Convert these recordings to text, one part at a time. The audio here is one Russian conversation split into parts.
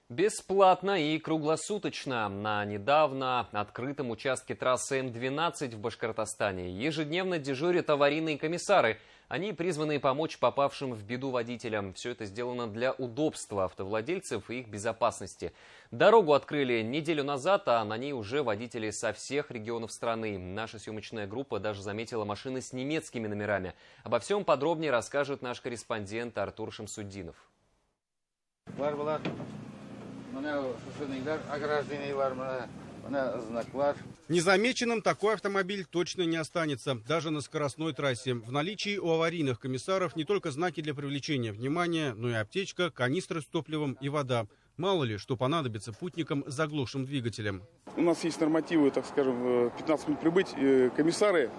Бесплатно и круглосуточно на недавно открытом участке трассы М12 в Башкортостане ежедневно дежурят аварийные комиссары. Они призваны помочь попавшим в беду водителям. Все это сделано для удобства автовладельцев и их безопасности. Дорогу открыли неделю назад, а на ней уже водители со всех регионов страны. Наша съемочная группа даже заметила машины с немецкими номерами. Обо всем подробнее расскажет наш корреспондент Артур Шамсуддинов. Незамеченным такой автомобиль точно не останется, даже на скоростной трассе. В наличии у аварийных комиссаров не только знаки для привлечения внимания, но и аптечка, канистры с топливом и вода. Мало ли, что понадобится путникам с заглохшим двигателем. У нас есть нормативы, так скажем, 15 минут прибыть. Комиссары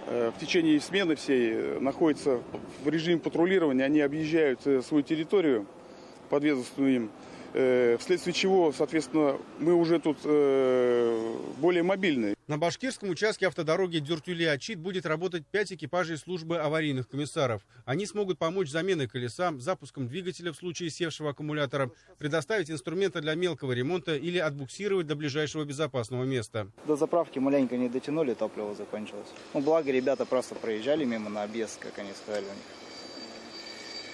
в течение смены всей находятся в режиме патрулирования, они объезжают свою территорию, подведомственную им. Вследствие чего, соответственно, мы уже тут более мобильны. На башкирском участке автодороги Дюртюли-Ачит будет работать 5 экипажей службы аварийных комиссаров. Они смогут помочь с заменой колеса, запуском двигателя в случае севшего аккумулятора, предоставить инструменты для мелкого ремонта или отбуксировать до ближайшего безопасного места. До заправки маленько не дотянули, топливо закончилось. Благо ребята просто проезжали мимо на объезд, как они сказали,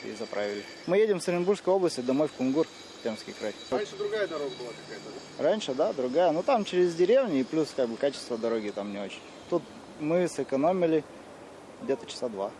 и заправили. Мы едем с Оренбургской области домой в Кунгур. Край. Раньше другая дорога была какая-то? Раньше, да, другая. Но там через деревню, и плюс качество дороги там не очень. Тут мы сэкономили где-то часа 2.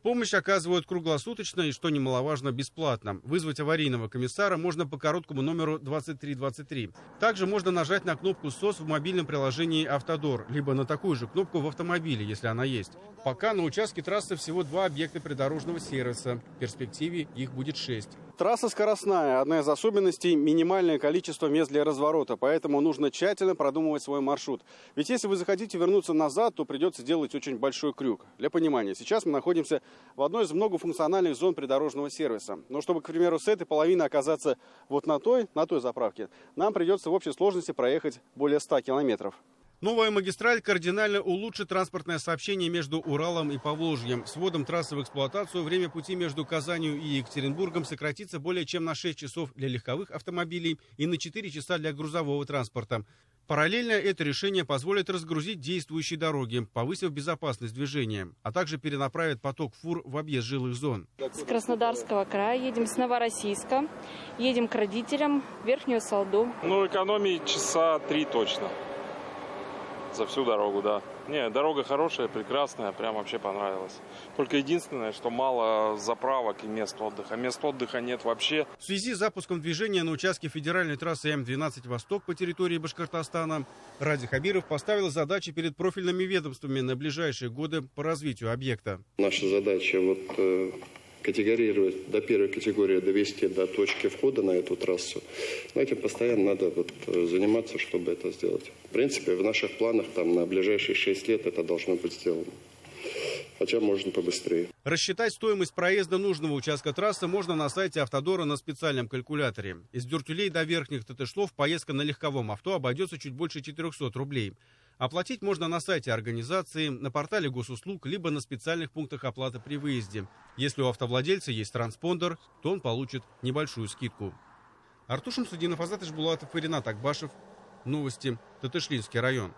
Помощь оказывают круглосуточно и, что немаловажно, бесплатно. Вызвать аварийного комиссара можно по короткому номеру 2323. Также можно нажать на кнопку СОС в мобильном приложении «Автодор», либо на такую же кнопку в автомобиле, если она есть. Пока на участке трассы всего 2 объекта придорожного сервиса. В перспективе их будет 6. Трасса скоростная. Одна из особенностей – минимальное количество мест для разворота. Поэтому нужно тщательно продумывать свой маршрут. Ведь если вы захотите вернуться назад, то придется делать очень большой крюк. Для понимания, сейчас мы находимся в одной из многофункциональных зон придорожного сервиса. Но чтобы, к примеру, с этой половины оказаться вот на той заправке, нам придется в общей сложности проехать более 100 километров. Новая магистраль кардинально улучшит транспортное сообщение между Уралом и Поволжьем. С вводом трассы в эксплуатацию время пути между Казанью и Екатеринбургом сократится более чем на 6 часов для легковых автомобилей и на 4 часа для грузового транспорта. Параллельно это решение позволит разгрузить действующие дороги, повысив безопасность движения, а также перенаправит поток фур в объезд жилых зон. С Краснодарского края едем с Новороссийска, едем к родителям в Верхнюю Салду. Экономии часа 3 точно. За всю дорогу, да. Дорога хорошая, прекрасная, прям вообще понравилась. Только единственное, что мало заправок и мест отдыха. Мест отдыха нет вообще. В связи с запуском движения на участке федеральной трассы М12 «Восток» по территории Башкортостана Ради Хабиров поставил задачи перед профильными ведомствами на ближайшие годы по развитию объекта. Наша задача категорировать до первой категории, довести до точки входа на эту трассу. Но этим постоянно надо заниматься, чтобы это сделать. В принципе, в наших планах на ближайшие 6 лет это должно быть сделано. Хотя можно побыстрее. Рассчитать стоимость проезда нужного участка трассы можно на сайте Автодора на специальном калькуляторе. Из Дюртюлей до Верхних Тетышлов поездка на легковом авто обойдется чуть больше 400 рублей. Оплатить можно на сайте организации, на портале госуслуг, либо на специальных пунктах оплаты при выезде. Если у автовладельца есть транспондер, то он получит небольшую скидку. Артур Шамсуддинов, Азат Ишбулатов и Ринат Акбашев. Новости. Тетышлинский район.